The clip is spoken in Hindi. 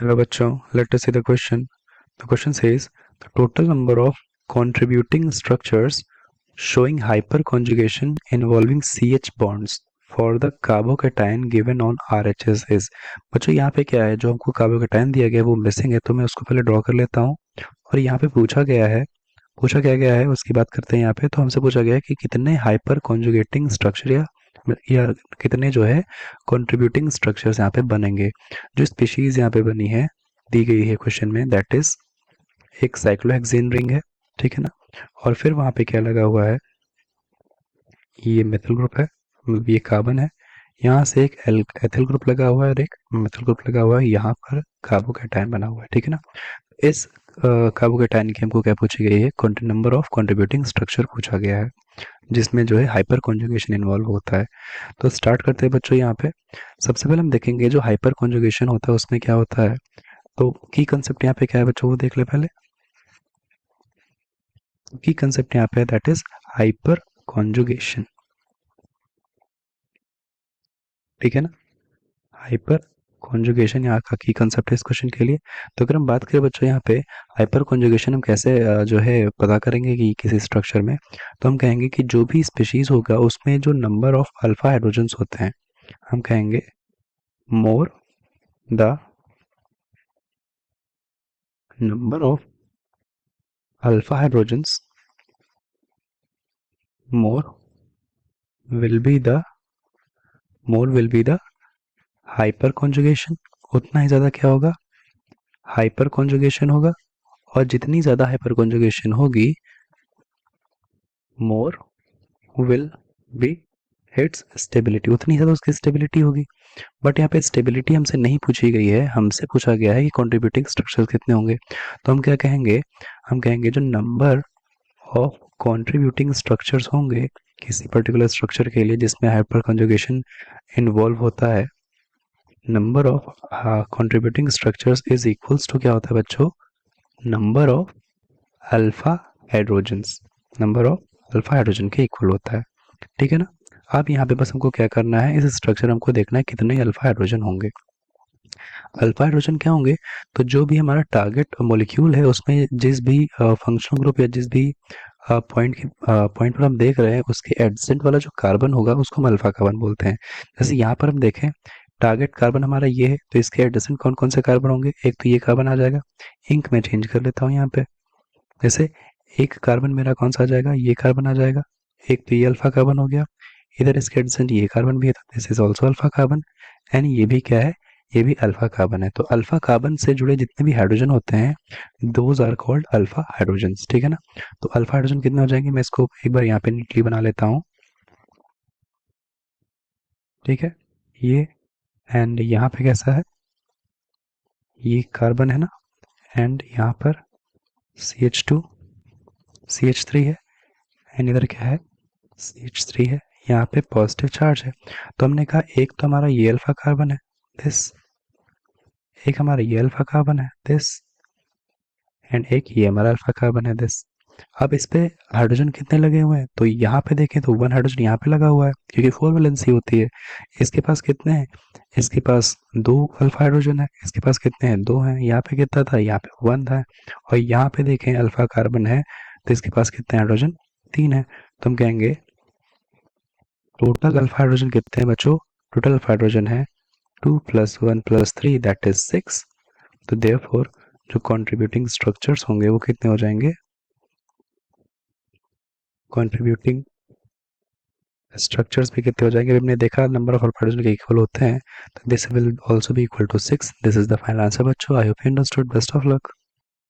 Hello बच्चों, let us see the question. The question says the total number of contributing structures showing hyperconjugation involving CH bonds for the carbocation given on RHS is. बच्चों यहाँ पे क्या है, जो हमको कार्बोकेटाइन दिया गया है वो मिसिंग है, तो मैं उसको पहले ड्रॉ कर लेता हूँ। और यहाँ पे पूछा क्या गया है उसकी बात करते हैं। यहाँ पे तो हमसे पूछा गया है कि कितने हाइपर कॉन्जुगेटिंग स्ट्रक्चर या कितने जो है कंट्रीब्यूटिंग स्ट्रक्चर्स यहाँ पे बनेंगे। जो स्पीशीज यहाँ पे बनी है, दी गई है क्वेश्चन में, दैट इज एक साइक्लोहेक्सेन रिंग है, ठीक है ना। और फिर वहाँ पे क्या लगा हुआ है, ये मेथिल ग्रुप है, मतलब ये कार्बन है। यहाँ से एक एथिल ग्रुप लगा हुआ है और एक मेथिल ग्रुप लगा हुआ है। यहाँ पर कार्बोकेटाइन बना हुआ है, ठीक है ना। इस कार्बोकेटाइन की हमको क्या पूछी गई है, नंबर ऑफ कंट्रीब्यूटिंग स्ट्रक्चर पूछा गया है, जिसमें जो है हाइपर कॉन्जुगेशन इन्वॉल्व होता है। तो स्टार्ट करते हैं बच्चों। यहाँ पे सबसे पहले हम देखेंगे जो हाइपर कॉन्जुगेशन होता है उसमें क्या होता है। तो की कंसेप्ट यहाँ पे क्या है बच्चों, वो देख ले पहले। की कंसेप्ट यहाँ पे दैट इज हाइपर कॉन्जुगेशन, ठीक है ना। हाइपर कॉन्जुगेशन यहाँ का की कंसेप्ट है इस क्वेश्चन के लिए। तो अगर हम बात करें बच्चों यहाँ पे हाइपर कॉन्जुगेशन हम कैसे जो है पता करेंगे कि किसी स्ट्रक्चर में, तो हम कहेंगे कि जो भी स्पीशीज होगा उसमें जो नंबर ऑफ अल्फा हाइड्रोजन्स होते हैं, हम कहेंगे more the number of alpha hydrogens, more will be the hyper conjugation। उतना ही ज्यादा क्या होगा, हाइपर कॉन्जुगेशन होगा। और जितनी ज्यादा हाइपर कॉन्जुगेशन होगी, more will be it's stability, उतनी ज्यादा उसकी स्टेबिलिटी होगी। बट यहाँ पे स्टेबिलिटी हमसे नहीं पूछी गई है, हमसे पूछा गया है कि कॉन्ट्रीब्यूटिंग स्ट्रक्चर कितने होंगे। तो हम क्या कहेंगे, हम कहेंगे जो नंबर ऑफ कंट्रीब्यूटिंग स्ट्रक्चर्स होंगे किसी पर्टिकुलर स्ट्रक्चर के लिए जिसमें हाइपर कंजुगेशन इन्वॉल्व होता है, number of contributing structures is equals to क्या होता है बच्चों, number of alpha hydrogens, number of alpha hydrogen के इक्वल होता है, ठीक है ना। अब यहाँ पे बस हमको क्या करना है, इस स्ट्रक्चर हमको देखना है कितने अल्फा हाइड्रोजन होंगे। अल्फा हाइड्रोजन क्या होंगे, तो जो भी हमारा टारगेट मॉलिक्यूल है उसमें जिस भी फंक्शनल ग्रुप या जिस भी पॉइंट पर हम देख रहे हैं उसके एडजेंट वाला जो कार्बन होगा उसको हम अल्फा कार्बन बोलते हैं। जैसे यहाँ पर हम देखें टारगेट कार्बन हमारा ये है, तो इसके एडजेंट कौन कौन से कार्बन होंगे, एक तो ये कार्बन आ जाएगा। इंक में चेंज कर लेता हूँ यहाँ पे, जैसे एक कार्बन मेरा कौन सा आ जाएगा, ये कार्बन आ जाएगा। एक तो ये अल्फा कार्बन हो गया, इधर इसके एडजेंट ये कार्बन भी है, तो this is also alpha carbon. And ये भी क्या है, ये भी अल्फा कार्बन है। तो अल्फा कार्बन से जुड़े जितने भी हाइड्रोजन होते हैं those are called alpha hydrogens, ठीक है ना। तो अल्फा हाइड्रोजन कितने हो जाएंगे, मैं इसको एक बार यहाँ पे नीटली बना लेता हूँ, ठीक है। ये एंड यहाँ पे कैसा है, ये कार्बन है ना, एंड यहाँ पर CH2 CH3 है, एंड इधर क्या है CH3 है। यहाँ पे पॉजिटिव चार्ज है। तो हमने कहा एक तो हमारा ये अल्फा कार्बन है दिस, एक हमारा ये अल्फा कार्बन है दिस, एंड एक ये हमारा अल्फा कार्बन है दिस। अब इस पे हाइड्रोजन कितने लगे हुए हैं, तो यहाँ पे देखें तो 1 हाइड्रोजन यहाँ पे लगा हुआ है क्योंकि 4 वैलेंसी होती है। इसके पास कितने हैं, इसके पास 2 अल्फा हाइड्रोजन है, इसके पास कितने हैं, 2 हैं। यहाँ पे कितना था, यहाँ पे 1 था। और यहाँ पे देखें अल्फा कार्बन है तो इसके पास कितने हाइड्रोजन, 3 है। तो हम कहेंगे टोटल अल्फा हाइड्रोजन कितने हैं बच्चों, टोटल अल्फा हाइड्रोजन है 2 + 1 + 3 दैट इज 6। तो देयरफॉर जो कंट्रीब्यूटिंग स्ट्रक्चर्स होंगे वो कितने हो जाएंगे, कंट्रीब्यूटिंग स्ट्रक्चर्स भी कितने हो जाएंगे। हमने देखा नंबर ऑफ हाइड्रोजन के इक्वल होते हैं, तो this will also be equal to 6। This is the final answer बच्चों। I hope you understood. Best of luck.